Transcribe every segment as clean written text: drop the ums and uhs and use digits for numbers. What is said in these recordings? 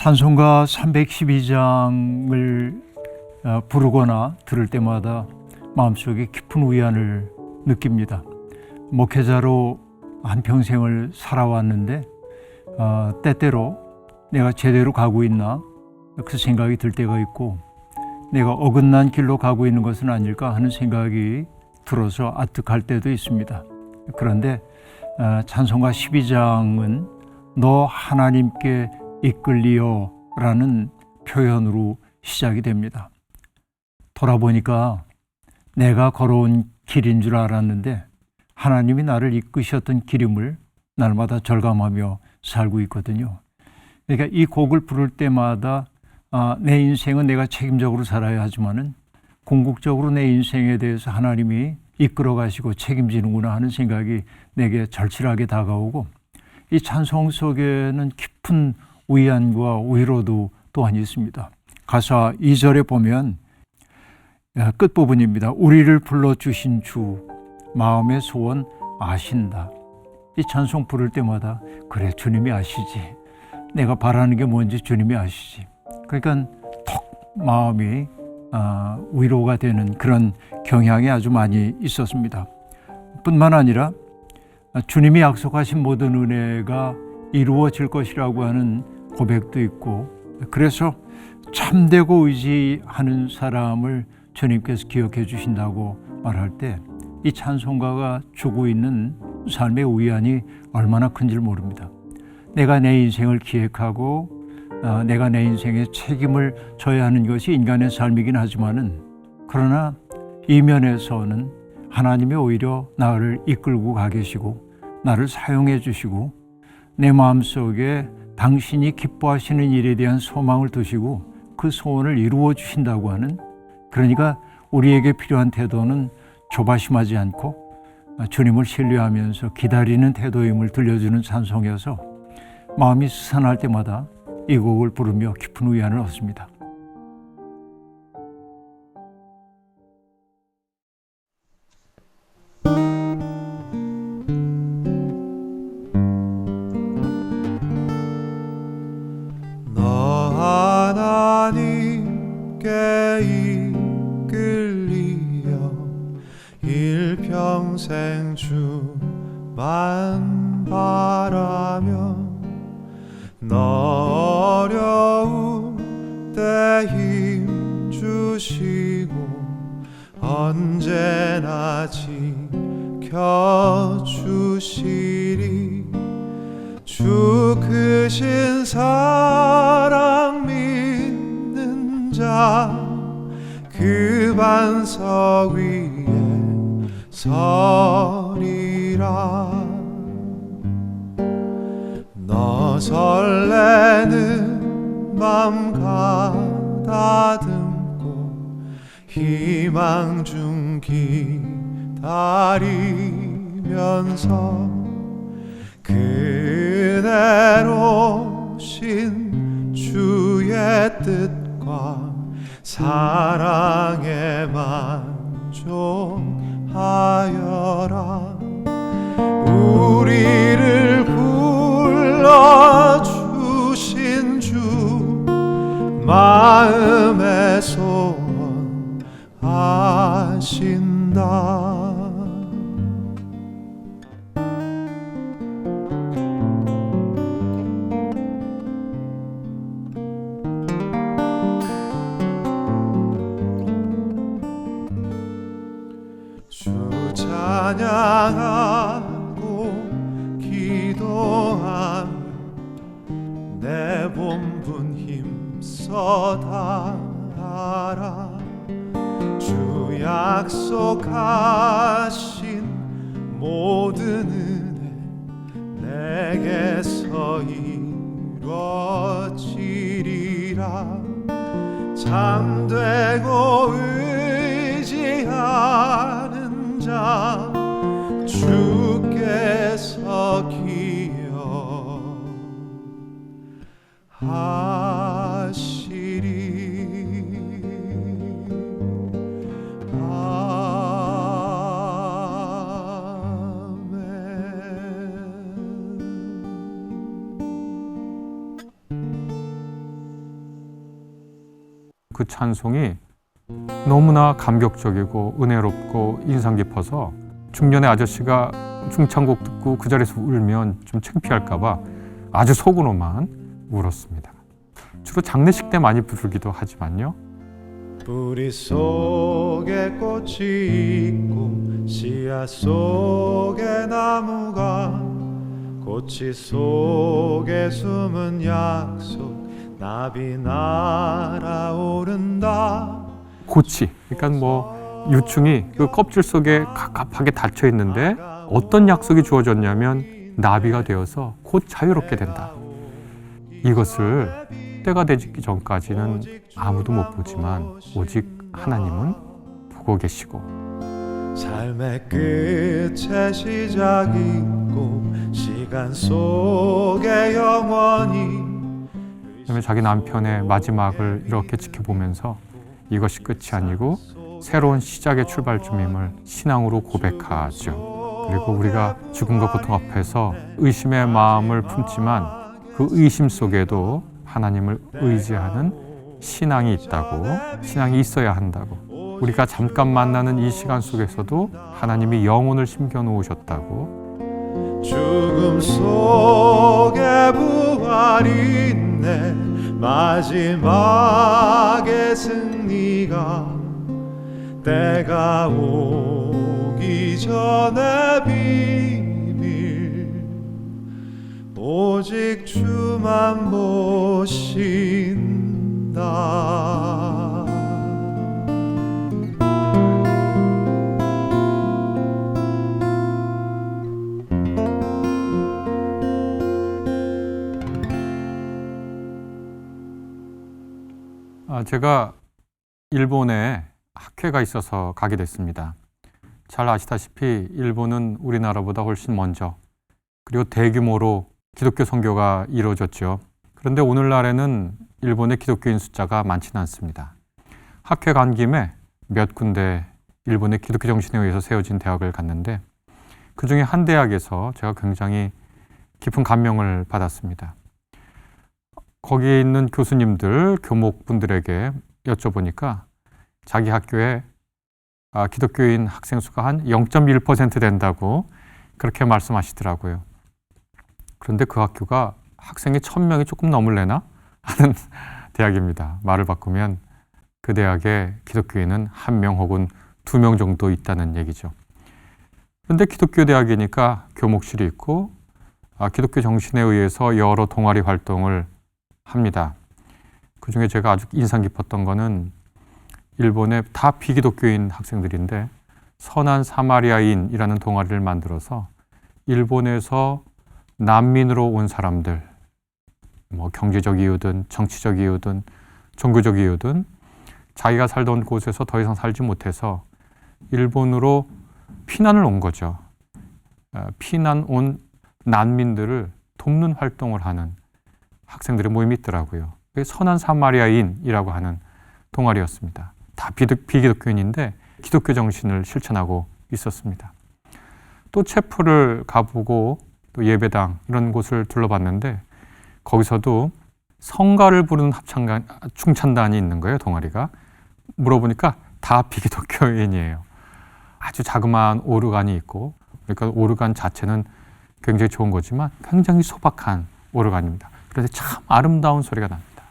찬송가 312장을 부르거나 들을 때마다 마음속에 깊은 위안을 느낍니다. 목회자로 한평생을 살아왔는데 때때로 내가 제대로 가고 있나 그 생각이 들 때가 있고, 내가 어긋난 길로 가고 있는 것은 아닐까 하는 생각이 들어서 아득할 때도 있습니다. 그런데 찬송가 12장은 너 하나님께 이끌리어 라는 표현으로 시작이 됩니다. 돌아보니까 내가 걸어온 길인 줄 알았는데 하나님이 나를 이끄셨던 길임을 날마다 절감하며 살고 있거든요. 그러니까 이 곡을 부를 때마다 내 인생은 내가 책임적으로 살아야 하지만은 궁극적으로 내 인생에 대해서 하나님이 이끌어 가시고 책임지는구나 하는 생각이 내게 절실하게 다가오고, 이 찬송 속에는 깊은 위안과 위로도 또한 있습니다. 가사 2절에 보면 끝부분입니다. 우리를 불러주신 주 마음의 소원 아신다. 이 찬송 부를 때마다 그래, 주님이 아시지, 내가 바라는 게 뭔지 주님이 아시지. 그러니까 턱 마음이 위로가 되는 그런 경향이 아주 많이 있었습니다. 뿐만 아니라 주님이 약속하신 모든 은혜가 이루어질 것이라고 하는 고백도 있고, 그래서 참되고 의지하는 사람을 주님께서 기억해 주신다고 말할 때 이 찬송가가 주고 있는 삶의 위안이 얼마나 큰지 모릅니다. 내가 내 인생을 기획하고 내가 내 인생에 책임을 져야 하는 것이 인간의 삶이긴 하지만은, 그러나 이 면에서는 하나님이 오히려 나를 이끌고 가 계시고 나를 사용해 주시고 내 마음속에 당신이 기뻐하시는 일에 대한 소망을 두시고 그 소원을 이루어 주신다고 하는, 그러니까 우리에게 필요한 태도는 조바심하지 않고 주님을 신뢰하면서 기다리는 태도임을 들려주는 찬송이어서 마음이 스산할 때마다 이 곡을 부르며 깊은 위안을 얻습니다. 너 하나님께 이끌리어 일평생 주만 바라며 너 어려운 때 힘 주시고 언제나 지켜주시리. 주 크신 사랑 믿는 자 그 반석 위에 서리라. 너 설레는 맘 가다듬고 희망 중 기다리면서 그대로신 주의 뜻과 사랑에 만족하여라. 우리를 불러주신 주 마음의 소원 아신다. 주 찬양하고 기도하며 내 본분 힘써 다하라. 주 약속하신 모든 은혜 내게서 이루어지리라. 참되고 의지하는 자 주께서 기억하시리. 아멘. 그 찬송이 너무나 감격적이고 은혜롭고 인상 깊어서 중년의 아저씨가 중창곡 듣고 그 자리에서 울면 좀 창피할까 봐 아주 속으로만 울었습니다. 주로 장례식 때 많이 부르기도 하지만요. 뿌리 속에 꽃이 있고 씨앗 속에 나무가 꽃이 속에 숨은 약속 나비 날아오른다. 고치, 그러니까 뭐 유충이 그 껍질 속에 갑갑하게 닫혀 있는데 어떤 약속이 주어졌냐면 나비가 되어서 곧 자유롭게 된다. 이것을 때가 되기 전까지는 아무도 못 보지만 오직 하나님은 보고 계시고, 삶의 끝에 시작이 있고 시간 속에 영원히. 그다음에 자기 남편의 마지막을 이렇게 지켜보면서 이것이 끝이 아니고 새로운 시작의 출발점임을 신앙으로 고백하죠. 그리고 우리가 죽음과 고통 앞에서 의심의 마음을 품지만 그 의심 속에도 하나님을 의지하는 신앙이 있다고, 신앙이 있어야 한다고, 우리가 잠깐 만나는 이 시간 속에서도 하나님이 영혼을 심겨놓으셨다고, 죽음 속에 부활이 있네. 마지막의 승리가 때가 오기 전에 비밀 오직 주만 모신다. 제가 일본에 학회가 있어서 가게 됐습니다. 잘 아시다시피 일본은 우리나라보다 훨씬 먼저, 그리고 대규모로 기독교 선교가 이루어졌죠. 그런데 오늘날에는 일본의 기독교인 숫자가 많지는 않습니다. 학회 간 김에 몇 군데 일본의 기독교 정신에 의해서 세워진 대학을 갔는데 그 중에 한 대학에서 제가 굉장히 깊은 감명을 받았습니다. 거기에 있는 교수님들, 교목분들에게 여쭤보니까 자기 학교에 기독교인 학생 수가 한 0.1% 된다고 그렇게 말씀하시더라고요. 그런데 그 학교가 학생이 1000명이 조금 넘을래나 하는 대학입니다. 말을 바꾸면 그 대학에 기독교인은 1명 혹은 2명 정도 있다는 얘기죠. 그런데 기독교 대학이니까 교목실이 있고 기독교 정신에 의해서 여러 동아리 활동을 합니다. 그 중에 제가 아주 인상 깊었던 거는 일본의 다 비기독교인 학생들인데 선한 사마리아인이라는 동아리를 만들어서 일본에서 난민으로 온 사람들, 뭐 경제적 이유든 정치적 이유든 종교적 이유든 자기가 살던 곳에서 더 이상 살지 못해서 일본으로 피난을 온 거죠. 피난 온 난민들을 돕는 활동을 하는 학생들의 모임이 있더라고요. 그게 선한 사마리아인이라고 하는 동아리였습니다. 다 비기독교인인데 기독교 정신을 실천하고 있었습니다. 또 체프를 가보고 또 예배당 이런 곳을 둘러봤는데 거기서도 성가를 부르는 충찬단이 있는 거예요, 동아리가. 물어보니까 다 비기독교인이에요. 아주 자그마한 오르간이 있고, 그러니까 오르간 자체는 굉장히 좋은 거지만 굉장히 소박한 오르간입니다. 그래서 참 아름다운 소리가 납니다.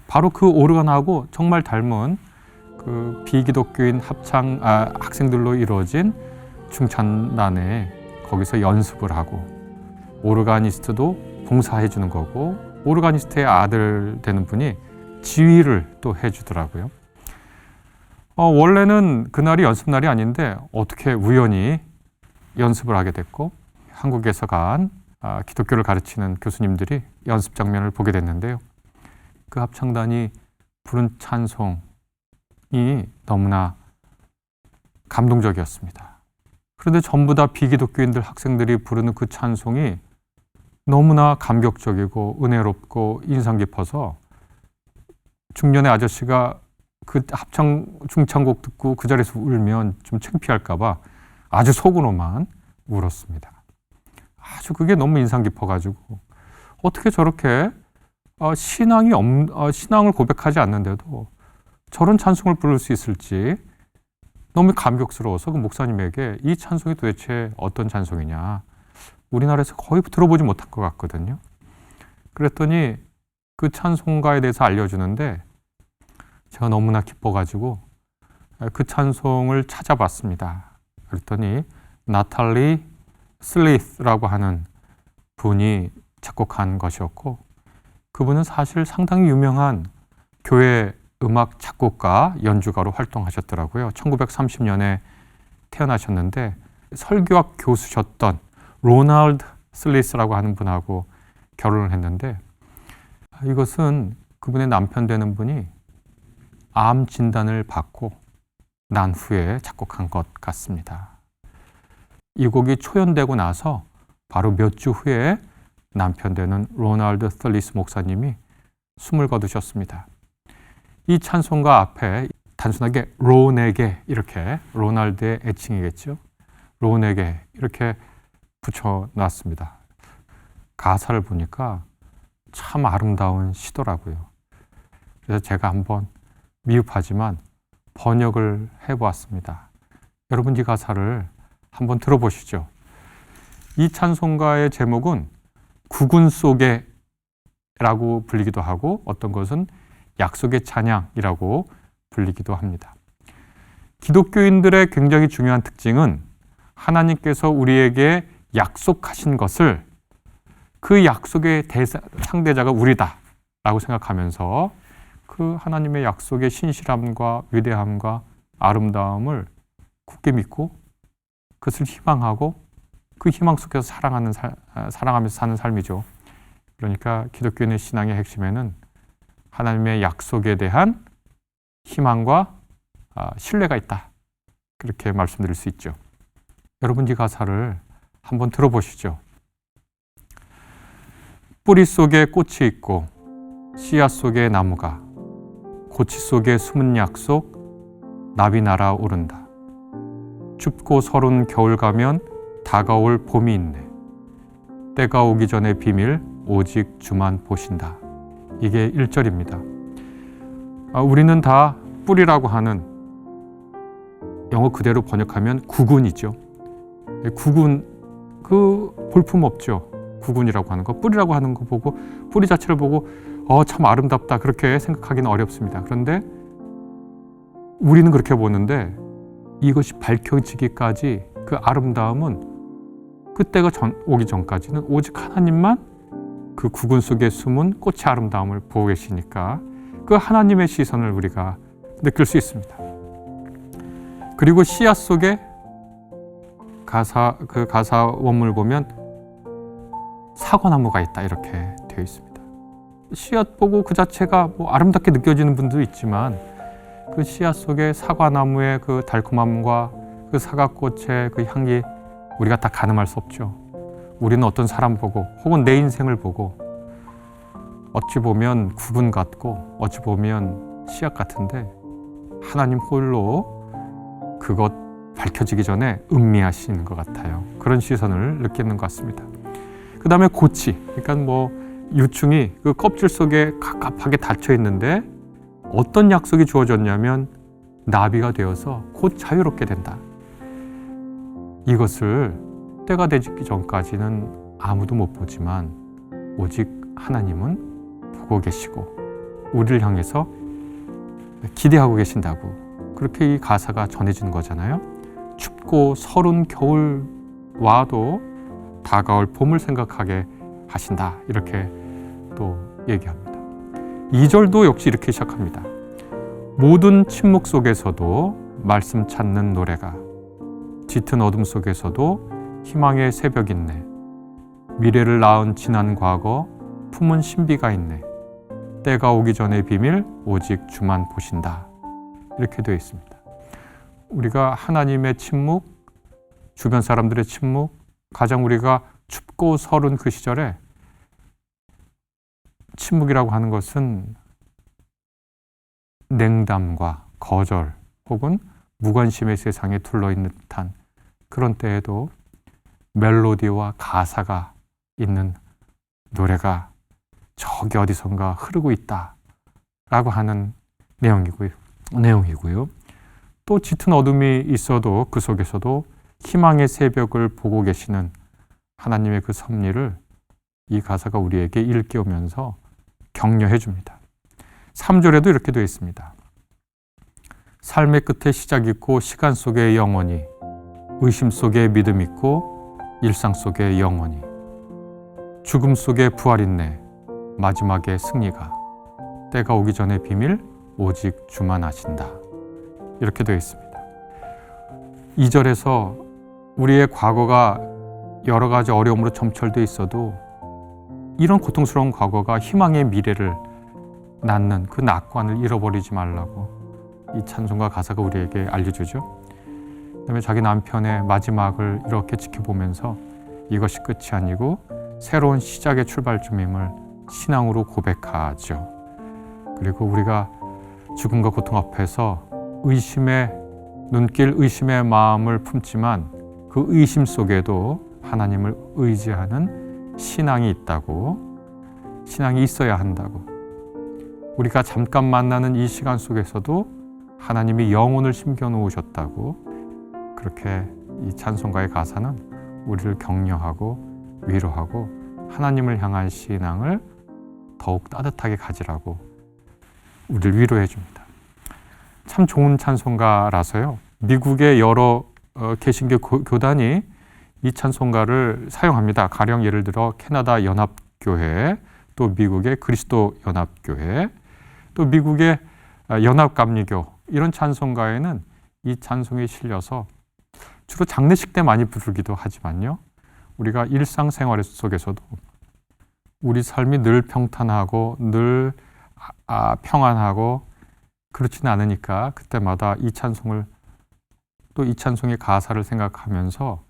바로 그 오르간하고 정말 닮은 그 비기독교인 학생들로 이루어진 중찬단에 거기서 연습을 하고, 오르가니스트도 봉사해 주는 거고, 오르가니스트의 아들 되는 분이 지휘를 또 해주더라고요. 원래는 그날이 연습날이 아닌데 어떻게 우연히 연습을 하게 됐고, 한국에서 간 기독교를 가르치는 교수님들이 연습 장면을 보게 됐는데요. 그 합창단이 부른 찬송이 너무나 감동적이었습니다. 그런데 전부 다 비기독교인들 학생들이 부르는 그 찬송이 너무나 감격적이고 은혜롭고 인상 깊어서 중년의 아저씨가 그 중창곡 듣고 그 자리에서 울면 좀 창피할까 봐 아주 속으로만 울었습니다. 아주 그게 너무 인상 깊어가지고 어떻게 저렇게 신앙을 고백하지 않는데도 저런 찬송을 부를 수 있을지 너무 감격스러워서 그 목사님에게 이 찬송이 도대체 어떤 찬송이냐, 우리나라에서 거의 들어보지 못한 것 같거든요. 그랬더니 그 찬송가에 대해서 알려주는데 제가 너무나 기뻐가지고 그 찬송을 찾아봤습니다. 그랬더니 나탈리 슬리스라고 하는 분이 작곡한 것이었고, 그분은 사실 상당히 유명한 교회 음악 작곡가, 연주가로 활동하셨더라고요. 1930년에 태어나셨는데 설교학 교수셨던 로널드 슬리스라고 하는 분하고 결혼을 했는데, 이것은 그분의 남편 되는 분이 암 진단을 받고 난 후에 작곡한 것 같습니다. 이 곡이 초연되고 나서 바로 몇 주 후에 남편 되는 로널드 슬리스 목사님이 숨을 거두셨습니다. 이 찬송가 앞에 단순하게 론에게, 이렇게 로날드의 애칭이겠죠, 론에게 이렇게 붙여놨습니다. 가사를 보니까 참 아름다운 시더라고요. 그래서 제가 한번 미흡하지만 번역을 해보았습니다. 여러분 이 가사를 한번 들어보시죠. 이 찬송가의 제목은 구군 속에 라고 불리기도 하고, 어떤 것은 약속의 찬양이라고 불리기도 합니다. 기독교인들의 굉장히 중요한 특징은 하나님께서 우리에게 약속하신 것을 그 약속의 상대자가 우리다 라고 생각하면서 그 하나님의 약속의 신실함과 위대함과 아름다움을 굳게 믿고 그것을 희망하고 그 희망 속에서 사랑하면서 사는 삶이죠. 그러니까 기독교인의 신앙의 핵심에는 하나님의 약속에 대한 희망과 신뢰가 있다, 그렇게 말씀드릴 수 있죠. 여러분 이 가사를 한번 들어보시죠. 뿌리 속에 꽃이 있고 씨앗 속에 나무가, 고치 속에 숨은 약속, 나비 날아오른다. 춥고 서른 겨울 가면 다가올 봄이 있네. 때가 오기 전에 비밀 오직 주만 보신다. 이게 1절입니다. 우리는 다 뿌리라고 하는, 영어 그대로 번역하면 구군이죠. 구군, 그 볼품 없죠. 구군이라고 하는 거, 뿌리라고 하는 거 보고, 뿌리 자체를 보고 참 아름답다 그렇게 생각하기는 어렵습니다. 그런데 우리는 그렇게 보는데 이것이 밝혀지기까지 그 아름다움은 그때가 오기 전까지는 오직 하나님만 그 구근 속에 숨은 꽃의 아름다움을 보고 계시니까 그 하나님의 시선을 우리가 느낄 수 있습니다. 그리고 씨앗 속에 그 가사 원문을 보면 사과나무가 있다, 이렇게 되어 있습니다. 씨앗 보고 그 자체가 뭐 아름답게 느껴지는 분도 있지만 그 씨앗 속에 사과나무의 그 달콤함과 그 사과꽃의 그 향기, 우리가 다 가늠할 수 없죠. 우리는 어떤 사람 보고 혹은 내 인생을 보고 어찌 보면 구분 같고 어찌 보면 씨앗 같은데 하나님 홀로 그것 밝혀지기 전에 음미하시는 것 같아요. 그런 시선을 느끼는 것 같습니다. 그 다음에 고치, 그러니까 뭐 유충이 그 껍질 속에 갑갑하게 닫혀 있는데 어떤 약속이 주어졌냐면 나비가 되어서 곧 자유롭게 된다. 이것을 때가 되기 전까지는 아무도 못 보지만 오직 하나님은 보고 계시고 우리를 향해서 기대하고 계신다고, 그렇게 이 가사가 전해지는 거잖아요. 춥고 서른 겨울 와도 다가올 봄을 생각하게 하신다, 이렇게 또 얘기합니다. 2절도 역시 이렇게 시작합니다. 모든 침묵 속에서도 말씀 찾는 노래가, 짙은 어둠 속에서도 희망의 새벽 있네. 미래를 낳은 지난 과거, 품은 신비가 있네. 때가 오기 전의 비밀 오직 주만 보신다. 이렇게 되어 있습니다. 우리가 하나님의 침묵, 주변 사람들의 침묵, 가장 우리가 춥고 서른 그 시절에 침묵이라고 하는 것은 냉담과 거절 혹은 무관심의 세상에 둘러있는 듯한 그런 때에도 멜로디와 가사가 있는 노래가 저기 어디선가 흐르고 있다 라고 하는 내용이고요. 내용이고요. 또 짙은 어둠이 있어도 그 속에서도 희망의 새벽을 보고 계시는 하나님의 그 섭리를 이 가사가 우리에게 일깨우면서 격려해 줍니다. 3절에도 이렇게 되어 있습니다. 삶의 끝에 시작 있고 시간 속에 영원히, 의심 속에 믿음 있고 일상 속에 영원히, 죽음 속에 부활 있네, 마지막에 승리가, 때가 오기 전에 비밀 오직 주만 아신다. 이렇게 되어 있습니다. 2절에서 우리의 과거가 여러 가지 어려움으로 점철되어 있어도 이런 고통스러운 과거가 희망의 미래를 낳는 그 낙관을 잃어버리지 말라고 이 찬송가 가사가 우리에게 알려주죠. 그다음에 자기 남편의 마지막을 이렇게 지켜보면서 이것이 끝이 아니고 새로운 시작의 출발점임을 신앙으로 고백하죠. 그리고 우리가 죽음과 고통 앞에서 의심의 눈길, 의심의 마음을 품지만 그 의심 속에도 하나님을 의지하는 신앙이 있다고, 신앙이 있어야 한다고, 우리가 잠깐 만나는 이 시간 속에서도 하나님이 영혼을 심겨 놓으셨다고, 그렇게 이 찬송가의 가사는 우리를 격려하고 위로하고 하나님을 향한 신앙을 더욱 따뜻하게 가지라고 우리를 위로해 줍니다. 참 좋은 찬송가라서요. 미국의 여러 개신교 교단이 이 찬송가를 사용합니다. 가령 예를 들어 캐나다 연합교회, 또 미국의 그리스도 연합교회, 또 미국의 연합감리교, 이런 찬송가에는 이 찬송이 실려서 주로 장례식 때 많이 부르기도 하지만요. 우리가 일상생활 속에서도 우리 삶이 늘 평탄하고 늘 평안하고 그렇지는 않으니까 그때마다 이 찬송을, 또 이 찬송의 가사를 생각하면서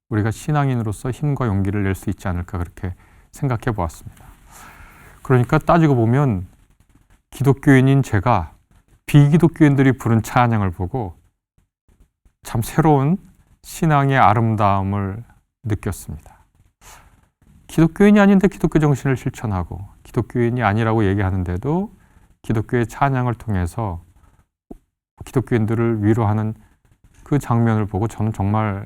우리가 신앙인으로서 힘과 용기를 낼 수 있지 않을까, 그렇게 생각해 보았습니다. 그러니까 따지고 보면 기독교인인 제가 비기독교인들이 부른 찬양을 보고 참 새로운 신앙의 아름다움을 느꼈습니다. 기독교인이 아닌데 기독교 정신을 실천하고, 기독교인이 아니라고 얘기하는데도 기독교의 찬양을 통해서 기독교인들을 위로하는 그 장면을 보고 저는 정말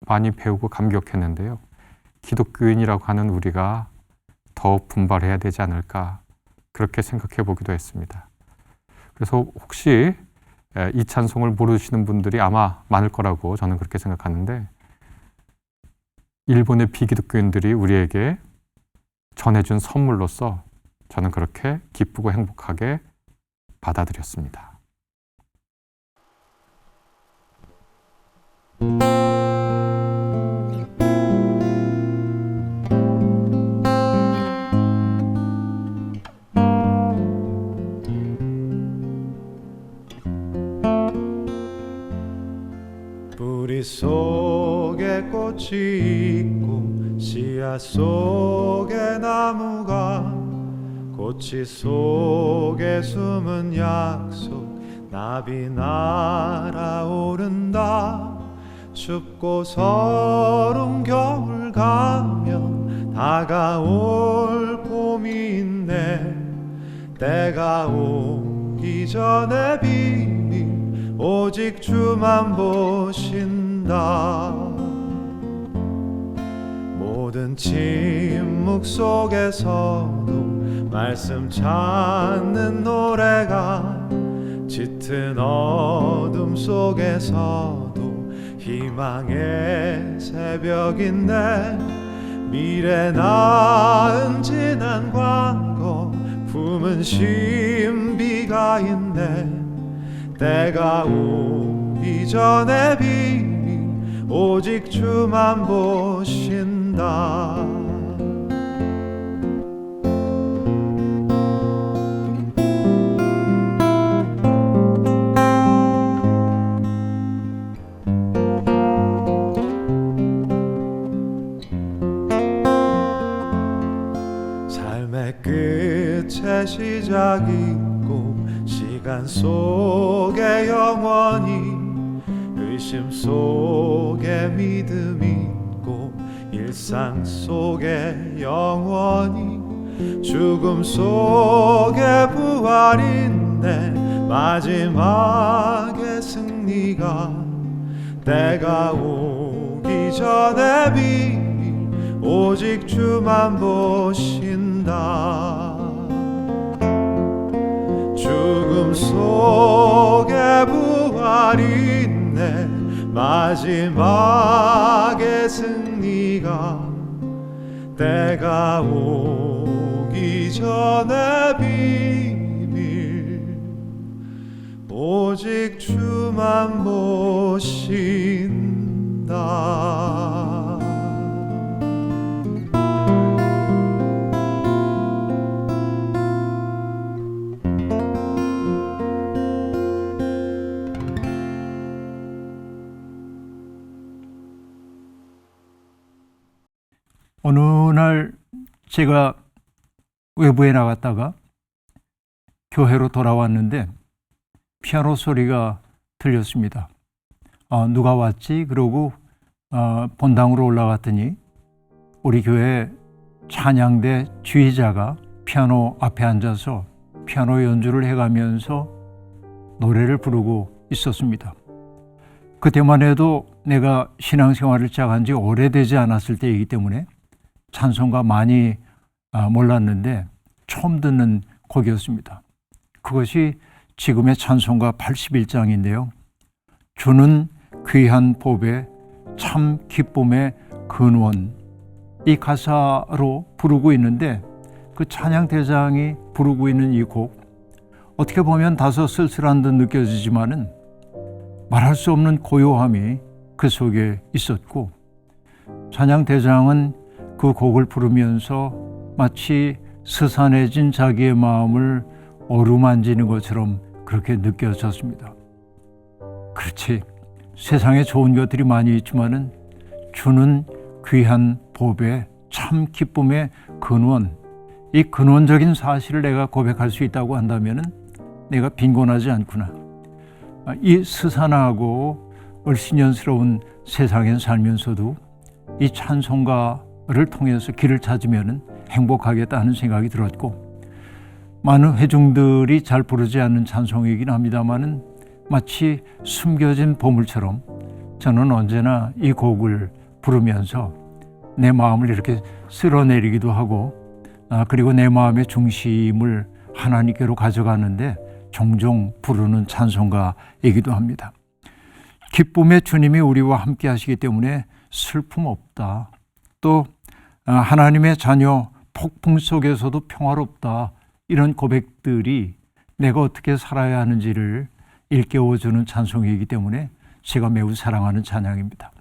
많이 배우고 감격했는데요. 기독교인이라고 하는 우리가 더 분발해야 되지 않을까, 그렇게 생각해 보기도 했습니다. 그래서 혹시 이 찬송을 모르시는 분들이 아마 많을 거라고 저는 그렇게 생각하는데, 일본의 비기독교인들이 우리에게 전해준 선물로서 저는 그렇게 기쁘고 행복하게 받아들였습니다. 뿌리 속에 꽃이 있고 씨앗 속에 나무가, 꽃이 속에 숨은 약속, 나비 날아오른다. 춥고 서른 겨울 가면 다가올 봄이 있네. 때가 오기 전에 비밀 오직 주만 보신다. 모든 침묵 속에서도 말씀 찾는 노래가, 짙은 어둠 속에서도 희망의 새벽인데, 미래 나은 지난 과거 품은 신비가 있네. 때가 오기 전에 비밀 오직 주만 보신다. 삶의 끝에 시작 있고 시간 속에 영원히, 의심 속에 믿음 있고 일상 속에 영원히, 죽음 속에 부활인데 마지막의 승리가 때가 오기 전에 비밀 오직 주만 보신다. 죽음 속에 부활이 있네. 마지막의 승리가 때가 오기 전에 비밀 오직 주만 보신다. 어느 날 제가 외부에 나갔다가 교회로 돌아왔는데 피아노 소리가 들렸습니다. 누가 왔지? 그러고 본당으로 올라갔더니 우리 교회 찬양대 주의자가 피아노 앞에 앉아서 피아노 연주를 해가면서 노래를 부르고 있었습니다. 그때만 해도 내가 신앙생활을 시작한 지 오래되지 않았을 때이기 때문에 찬송가 많이 몰랐는데 처음 듣는 곡이었습니다. 그것이 지금의 찬송가 81장인데요. 주는 귀한 보배 참 기쁨의 근원, 이 가사로 부르고 있는데 그 찬양대장이 부르고 있는 이 곡, 어떻게 보면 다소 쓸쓸한 듯 느껴지지만은 말할 수 없는 고요함이 그 속에 있었고, 찬양대장은 그 곡을 부르면서 마치 스산해진 자기의 마음을 어루만지는 것처럼 그렇게 느껴졌습니다. 그렇지, 세상에 좋은 것들이 많이 있지만은 주는 귀한 보배 참 기쁨의 근원, 이 근원적인 사실을 내가 고백할 수 있다고 한다면은 내가 빈곤하지 않구나. 이 스산하고 을신연스러운 세상에 살면서도 이 찬송가를 통해서 길을 찾으면 행복하겠다는 생각이 들었고, 많은 회중들이 잘 부르지 않는 찬송이긴 합니다만은 마치 숨겨진 보물처럼 저는 언제나 이 곡을 부르면서 내 마음을 이렇게 쓸어내리기도 하고, 그리고 내 마음의 중심을 하나님께로 가져가는데 종종 부르는 찬송가이기도 합니다. 기쁨의 주님이 우리와 함께 하시기 때문에 슬픔 없다. 또 하나님의 자녀 폭풍 속에서도 평화롭다. 이런 고백들이 내가 어떻게 살아야 하는지를 일깨워주는 찬송이기 때문에 제가 매우 사랑하는 찬양입니다.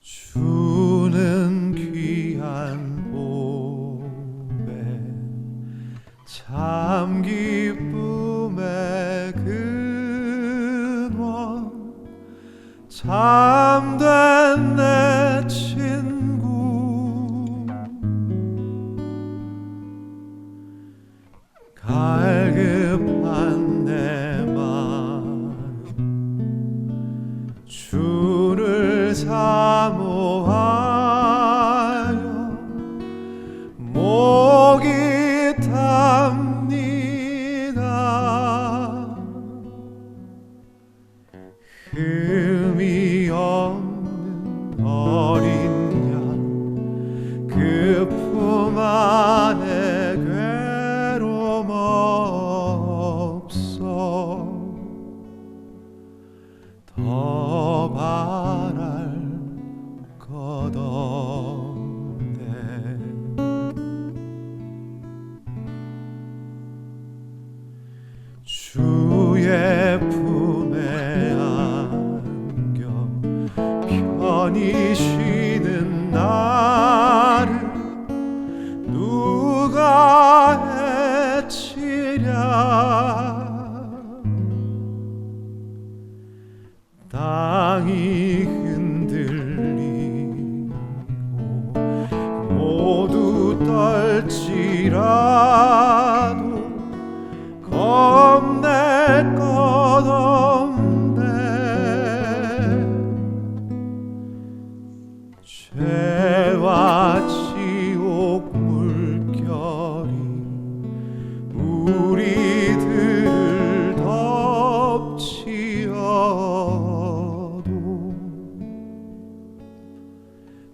주는 귀한 보배 참 기쁨의 근원, 참된 내 친구, 갈급한 내 마음 주를 사모하여 목이 탑니다. 흠이 없는 어린 양 그 품 안에 괴로움 없어. 더 바랄 것 없네. 주의 품에 안겨 편히 쉬는 나를 누가 해치랴. 땅이 흔들리고 할지라도 겁낼 것 없네. 죄와 지옥 물결이 우리들을 덮치어도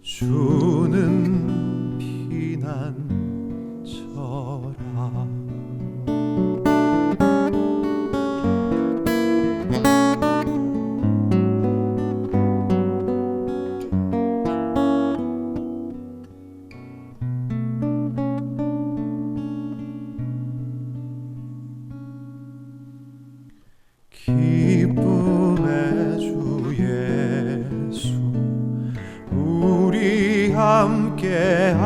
주는 피난처라. 기쁨의 주 예수 우리 함께하니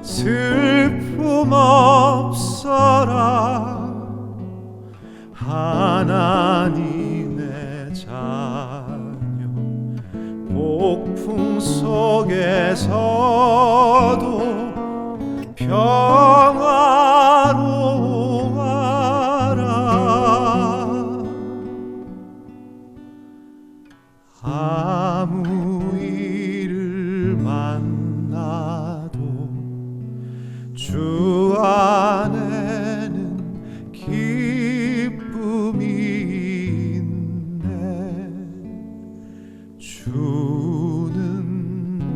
슬픔 없어라. 하나님의 자녀 폭풍 속에서도 평화로워라. 아무 일을 만나도 주 안에는 기쁨이 있네. 주는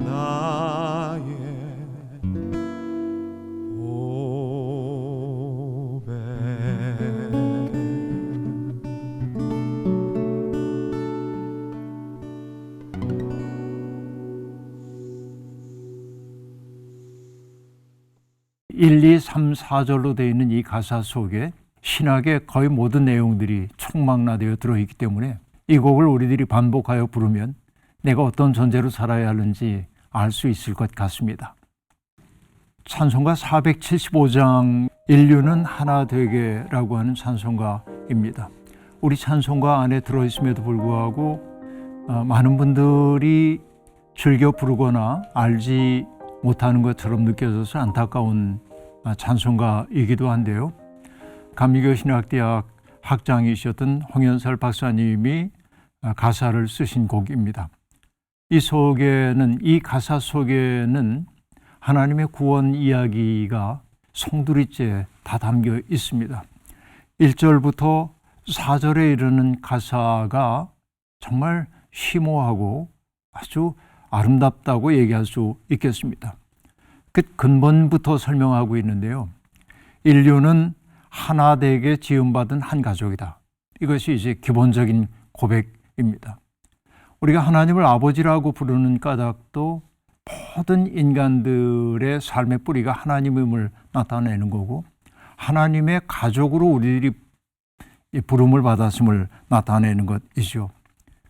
나의 일, 2, 3, 4절로 되어 있는 이 가사 속에 신학의 거의 모든 내용들이 총망라되어 들어있기 때문에 이 곡을 우리들이 반복하여 부르면 내가 어떤 존재로 살아야 하는지 알 수 있을 것 같습니다. 찬송가 475장 인류는 하나 되게라고 하는 찬송가입니다. 우리 찬송가 안에 들어있음에도 불구하고 많은 분들이 즐겨 부르거나 알지 못하는 것처럼 느껴져서 안타까운 찬송가이기도 한데요. 감리교신학대학 학장이셨던 홍연설 박사님이 가사를 쓰신 곡입니다. 이 가사 속에는 하나님의 구원 이야기가 송두리째 다 담겨 있습니다. 1절부터 4절에 이르는 가사가 정말 심오하고 아주 아름답다고 얘기할 수 있겠습니다. 그 근본부터 설명하고 있는데요. 인류는 하나 되게 지음받은 한 가족이다. 이것이 이제 기본적인 고백입니다. 우리가 하나님을 아버지라고 부르는 까닭도 모든 인간들의 삶의 뿌리가 하나님임을 나타내는 거고 하나님의 가족으로 우리들이 부름을 받았음을 나타내는 것이죠.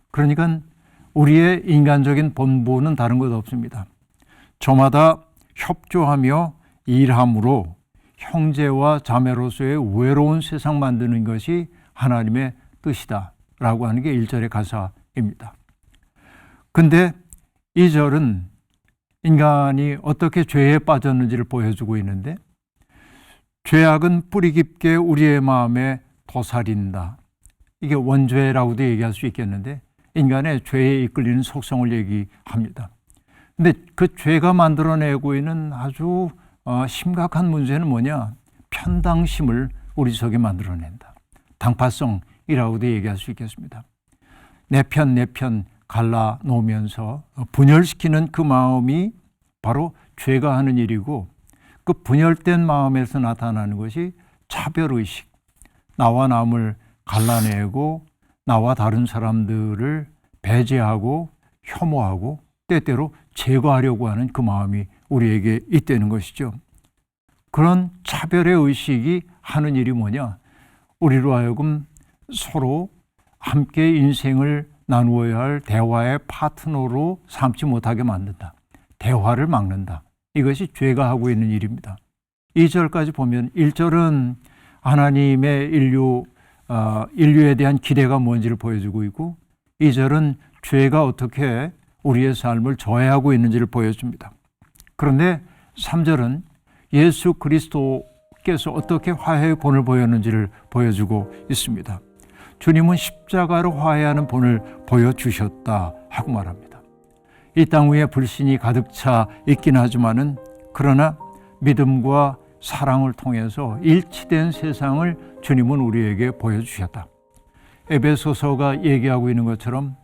그러니까 우리의 인간적인 본부는 다른 것 없습니다. 저마다 협조하며 일함으로 형제와 자매로서의 외로운 세상 만드는 것이 하나님의 뜻이다 라고 하는 게 1절의 가사입니다. 근데 2절은 인간이 어떻게 죄에 빠졌는지를 보여주고 있는데 죄악은 뿌리 깊게 우리의 마음에 도사린다. 이게 원죄라고도 얘기할 수 있겠는데 인간의 죄에 이끌리는 속성을 얘기합니다. 근데 그 죄가 만들어내고 있는 아주 심각한 문제는 뭐냐? 편당심을 우리 속에 만들어낸다. 당파성이라고도 얘기할 수 있겠습니다. 내 편 갈라놓으면서 분열시키는 그 마음이 바로 죄가 하는 일이고 그 분열된 마음에서 나타나는 것이 차별의식, 나와 남을 갈라내고 나와 다른 사람들을 배제하고 혐오하고 때때로 제거하려고 하는 그 마음이 우리에게 있다는 것이죠. 그런 차별의 의식이 하는 일이 뭐냐? 우리로 하여금 서로 함께 인생을 나누어야 할 대화의 파트너로 삼지 못하게 만든다. 대화를 막는다. 이것이 죄가 하고 있는 일입니다. 2절까지 보면 1절은 하나님의 인류에 대한 기대가 뭔지를 보여주고 있고 2절은 죄가 어떻게 우리의 삶을 저해하고 있는지를 보여줍니다. 그런데 3절은 예수 그리스도께서 어떻게 화해의 본을 보였는지를 보여주고 있습니다. 주님은 십자가로 화해하는 본을 보여주셨다 하고 말합니다. 이 땅 위에 불신이 가득 차 있긴 하지만은 그러나 믿음과 사랑을 통해서 일치된 세상을 주님은 우리에게 보여주셨다. 에베소서가 얘기하고 있는 것처럼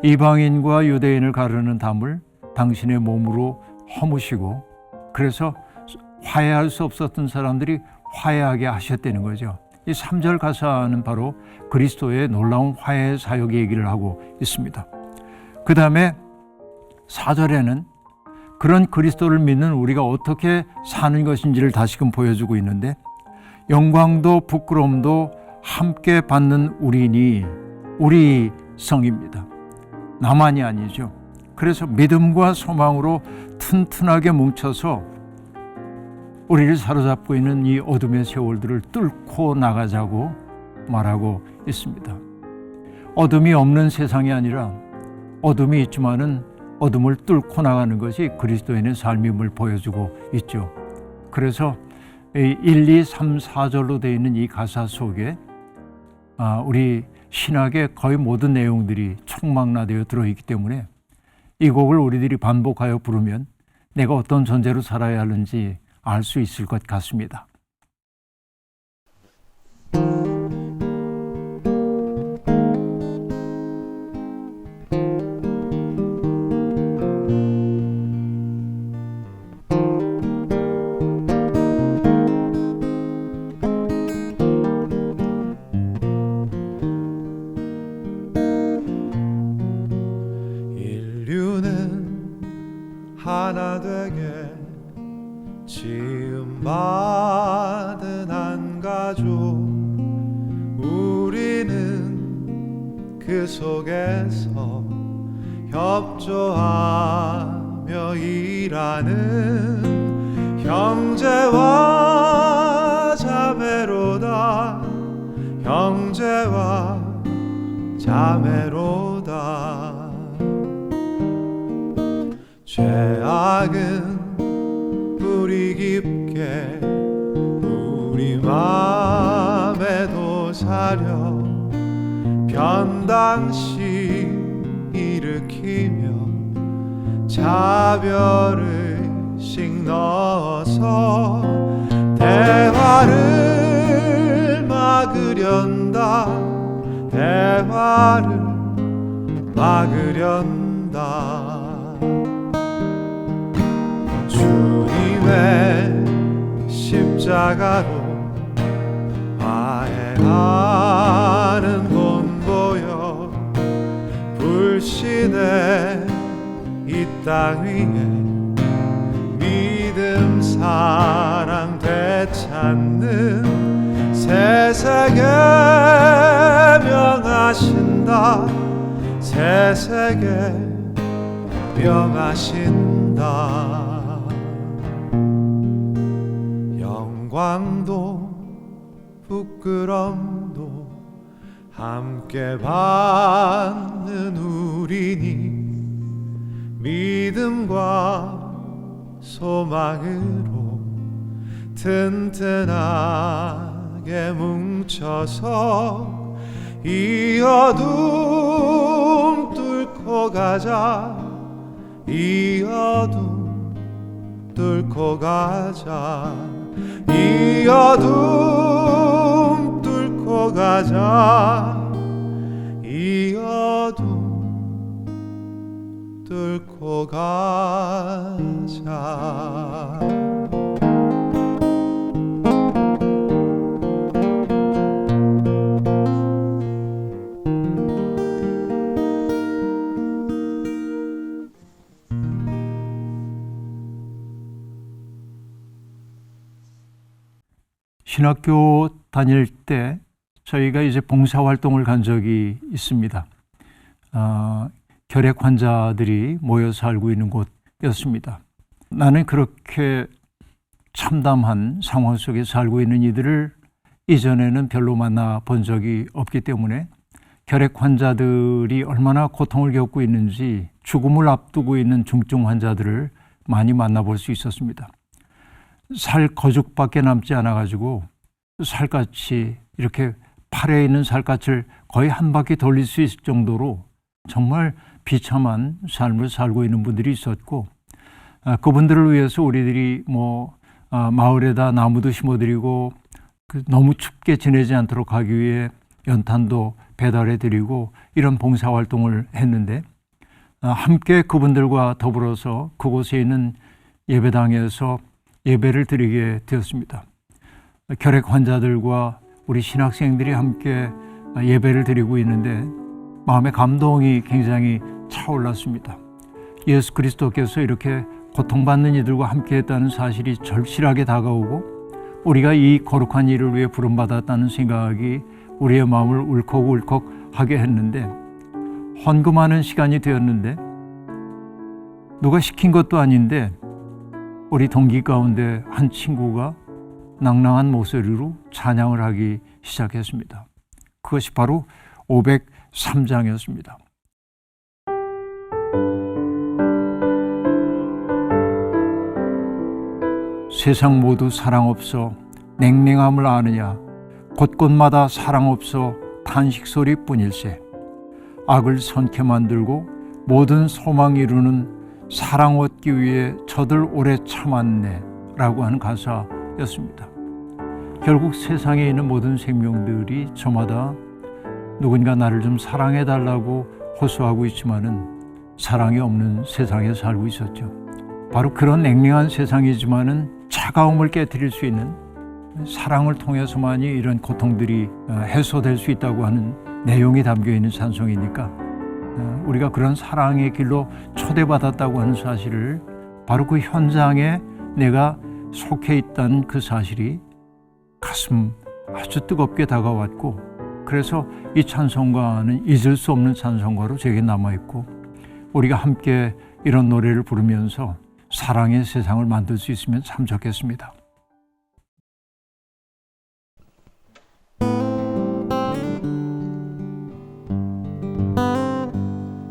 이방인과 유대인을 가르는 담을 당신의 몸으로 허무시고 그래서 화해할 수 없었던 사람들이 화해하게 하셨다는 거죠. 이 3절 가사는 바로 그리스도의 놀라운 화해 사역 얘기를 하고 있습니다. 그 다음에 4절에는 그런 그리스도를 믿는 우리가 어떻게 사는 것인지를 다시금 보여주고 있는데 영광도 부끄러움도 함께 받는 우리니 우리 성입니다. 나만이 아니죠. 그래서 믿음과 소망으로 튼튼하게 뭉쳐서 우리를 사로잡고 있는 이 어둠의 세월들을 뚫고 나가자고 말하고 있습니다. 어둠이 없는 세상이 아니라 어둠이 있지만은 어둠을 뚫고 나가는 것이 그리스도인의 삶임을 보여주고 있죠. 그래서 1, 2, 3, 4절로 되어 있는 이 가사 속에 우리 신학의 거의 모든 내용들이 총망라되어 들어있기 때문에 이 곡을 우리들이 반복하여 부르면 내가 어떤 존재로 살아야 하는지 알 수 있을 것 같습니다. 인류는 하나 되게 지음받은 한 가족 우리는 그 속에서 협조하며 일하는 형제와 자매로다 형제와 자매로다 죄악은 뿌리 깊게 우리 맘에도 사려 변당시 일으키며 자별의식 넣어서 대화를 막으련다 대화를 막으련다 주님의 십자가로 화해하는 본 보여 불신의 이 땅 위에 믿음 사랑 되찾는 새 세계 명하신다 새 세계 명하신다 영광도 부끄럼도 함께 받는 우리니 믿음과 소망으로 튼튼하게 뭉쳐서 이 어둠 뚫고 가자 이 어둠 뚫고 가자 이 어둠 뚫고 가자 이 어둠 뚫고 가자 신학교 다닐 때 저희가 이제 봉사활동을 간 적이 있습니다. 결핵 환자들이 모여 살고 있는 곳이었습니다. 나는 그렇게 참담한 상황 속에 살고 있는 이들을 이전에는 별로 만나본 적이 없기 때문에 결핵 환자들이 얼마나 고통을 겪고 있는지 죽음을 앞두고 있는 중증 환자들을 많이 만나볼 수 있었습니다. 살 거죽밖에 남지 않아 가지고 살갗이 이렇게 팔에 있는 살갗을 거의 한 바퀴 돌릴 수 있을 정도로 정말 비참한 삶을 살고 있는 분들이 있었고, 그분들을 위해서 우리들이 마을에다 나무도 심어드리고 너무 춥게 지내지 않도록 하기 위해 연탄도 배달해드리고 이런 봉사활동을 했는데, 함께 그분들과 더불어서 그곳에 있는 예배당에서 예배를 드리게 되었습니다. 결핵 환자들과 우리 신학생들이 함께 예배를 드리고 있는데 마음의 감동이 굉장히 차올랐습니다. 예수 그리스도께서 이렇게 고통받는 이들과 함께 했다는 사실이 절실하게 다가오고, 우리가 이 거룩한 일을 위해 부름받았다는 생각이 우리의 마음을 울컥울컥하게 했는데, 헌금하는 시간이 되었는데 누가 시킨 것도 아닌데 우리 동기 가운데 한 친구가 낭낭한 목소리로 찬양을 하기 시작했습니다. 그것이 바로 503장이었습니다. 세상 모두 사랑 없어 냉랭함을 아느냐, 곳곳마다 사랑 없어 탄식 소리뿐일세. 악을 선케 만들고 모든 소망 이루는 사랑 얻기 위해 저들 오래 참았네 라고 하는 가사였습니다. 결국 세상에 있는 모든 생명들이 저마다 누군가 나를 좀 사랑해 달라고 호소하고 있지만은 사랑이 없는 세상에 살고 있었죠. 바로 그런 냉랭한 세상이지만은 차가움을 깨뜨릴 수 있는 사랑을 통해서만이 이런 고통들이 해소될 수 있다고 하는 내용이 담겨 있는 찬송이니까, 우리가 그런 사랑의 길로 초대받았다고 하는 사실을, 바로 그 현장에 내가 속해 있다는 그 사실이 가슴 아주 뜨겁게 다가왔고, 그래서 이 찬송가는 잊을 수 없는 찬송가로 제게 남아있고, 우리가 함께 이런 노래를 부르면서 사랑의 세상을 만들 수 있으면 참 좋겠습니다.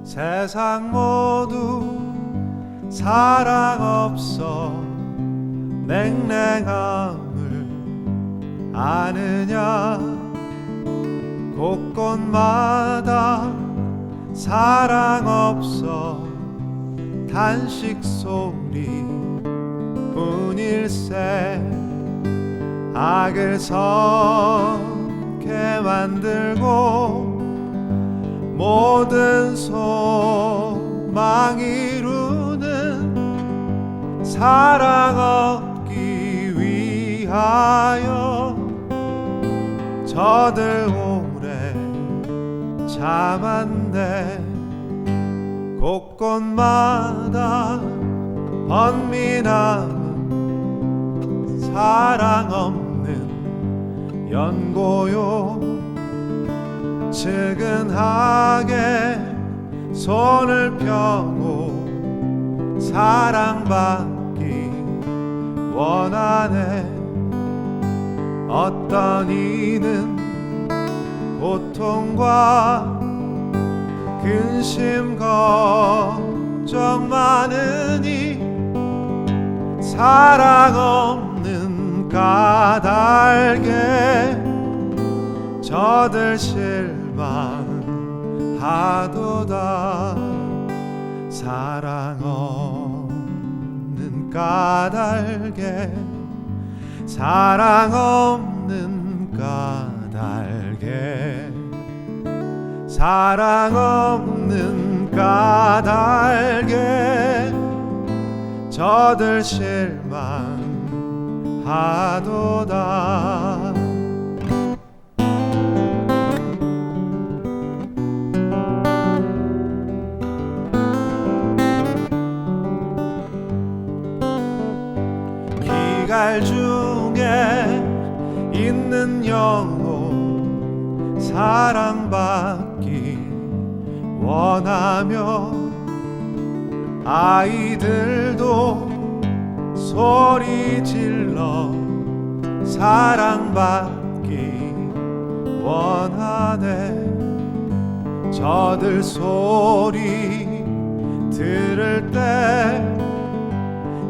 세상 모두 사랑 없어 냉랭함을 아느냐, 곳곳마다 사랑 없어 탄식 소리 뿐일세. 악을 선케 만들고 모든 소망 이루는 사랑 얻기 위하여 저들 오래 참았네. 곳곳마다 번민함은 사랑 없는 연고요. 측은하게 손을 펴고 사랑받기 원하네. 어떤 이는 고통과 근심 걱정 많으니 사랑 없는 까닭에 저들 실망하도다. 사랑 없는 까닭에, 사랑 없는 까닭에, 사랑 없는 까닭에 저들 실망하도다. 기갈 중에 있는 영혼 사랑받기 원하며 아이들도 소리 질러 사랑받기 원하네. 저들 소리 들을 때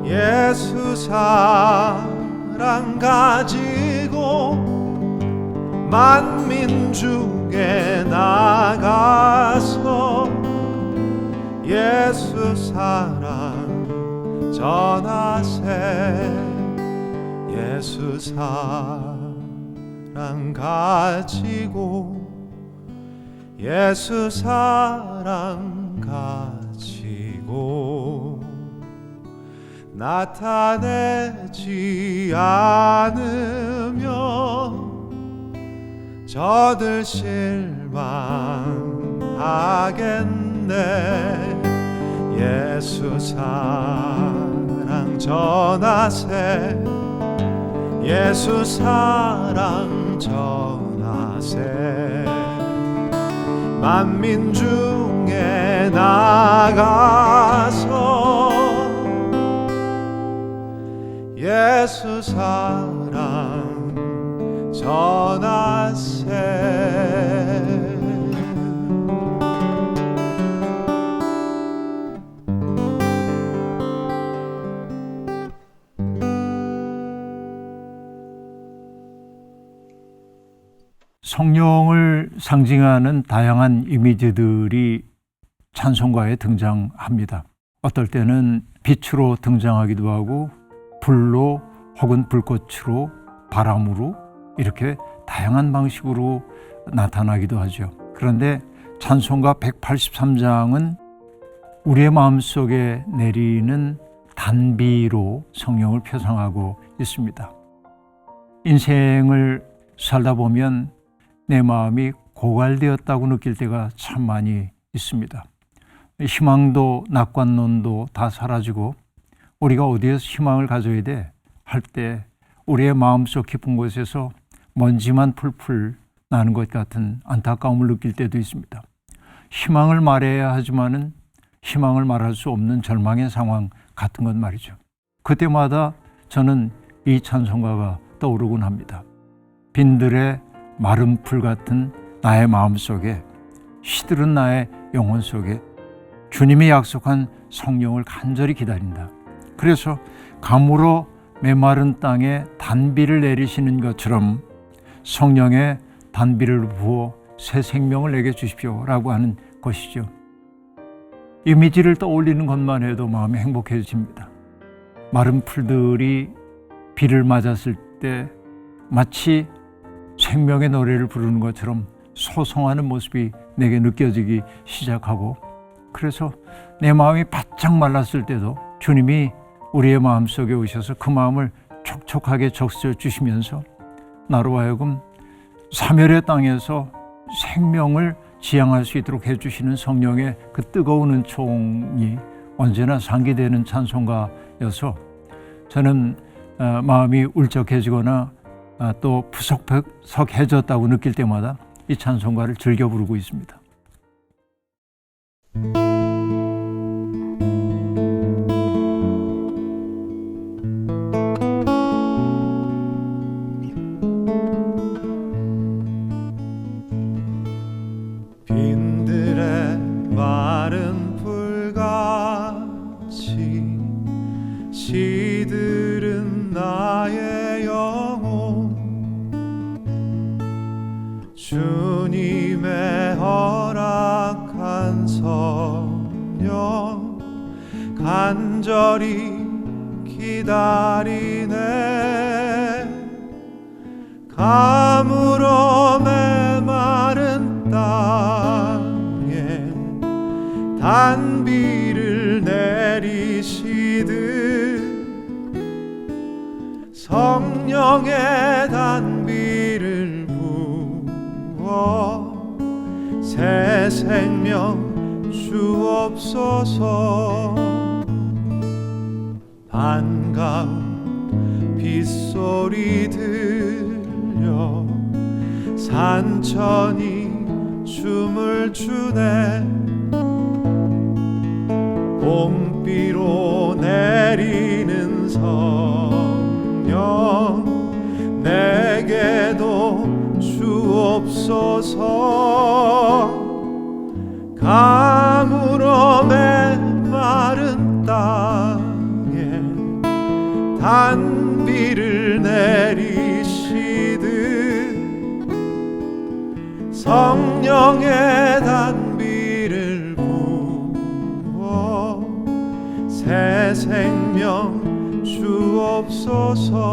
예수 사랑 사랑 가지고 만민 중에 나가서 예수 사랑 전하세. 예수 사랑 가지고 예수 사랑 가지고 나타내지 않으면 저들 실망하겠네. 예수 사랑 전하세. 예수 사랑 전하세. 만민 중에 나가서 예수 사랑 전하세. 성령을 상징하는 다양한 이미지들이 찬송가에 등장합니다. 어떨 때는 빛으로 등장하기도 하고 불로 혹은 불꽃으로 바람으로 이렇게 다양한 방식으로 나타나기도 하죠. 그런데 찬송가 183장은 우리의 마음속에 내리는 단비로 성령을 표상하고 있습니다. 인생을 살다 보면 내 마음이 고갈되었다고 느낄 때가 참 많이 있습니다. 희망도 낙관론도 다 사라지고 우리가 어디에서 희망을 가져야 돼 할 때 우리의 마음속 깊은 곳에서 먼지만 풀풀 나는 것 같은 안타까움을 느낄 때도 있습니다. 희망을 말해야 하지만은 희망을 말할 수 없는 절망의 상황 같은 것 말이죠. 그때마다 저는 이 찬송가가 떠오르곤 합니다. 빈들의 마른 풀 같은 나의 마음 속에, 시들은 나의 영혼 속에 주님이 약속한 성령을 간절히 기다린다. 그래서 가물어 메마른 땅에 단비를 내리시는 것처럼 성령의 단비를 부어 새 생명을 내게 주십시오 라고 하는 것이죠. 이미지를 떠올리는 것만 해도 마음이 행복해집니다. 마른 풀들이 비를 맞았을 때 마치 생명의 노래를 부르는 것처럼 소송하는 모습이 내게 느껴지기 시작하고, 그래서 내 마음이 바짝 말랐을 때도 주님이 우리의 마음속에 오셔서 그 마음을 촉촉하게 적셔 주시면서 나로 하여금 사멸의 땅에서 생명을 지향할 수 있도록 해주시는 성령의 그 뜨거운 은총이 언제나 상기되는 찬송가여서 저는 마음이 울적해지거나 또 푸석푸석해졌다고 느낄 때마다 이 찬송가를 즐겨 부르고 있습니다. 빈들의 마른 풀같이 시들은 나의 영혼, 주님의 허락한 성령 간절히 기다리네. 가물어 메마른 땅에 단비를 내리시듯 성령의 단비를 부어 새 생명 주옵소서. 반가운 빗소리 들려 산천이 춤을 추네. 봄비로 내리는 성령 내게도 주옵소서. 가물어 메마른 땅에 단비를 내리시듯 성령의 단비를 부어 새 생명 주옵소서.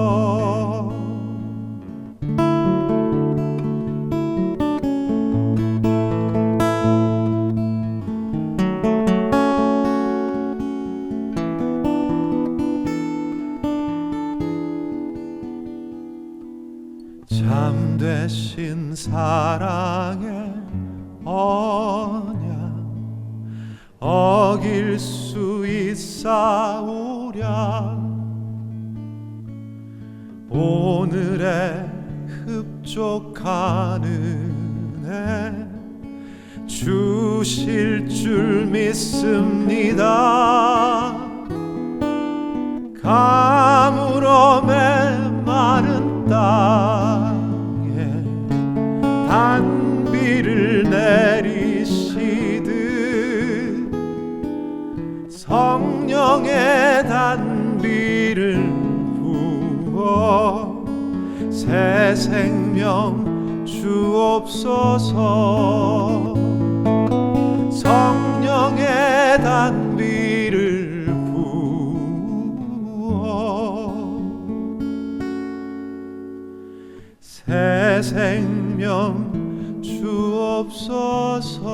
참되신 사랑의 언약 어길 수 있사오랴. 오늘의 흡족한 은혜 주실 줄 믿습니다. 가물어 메마른 땅에 단비를 내리시듯 성령의 단비를 부어 새 생명 주옵소서. 성령의 단비를 부어 새 생명 주옵소서.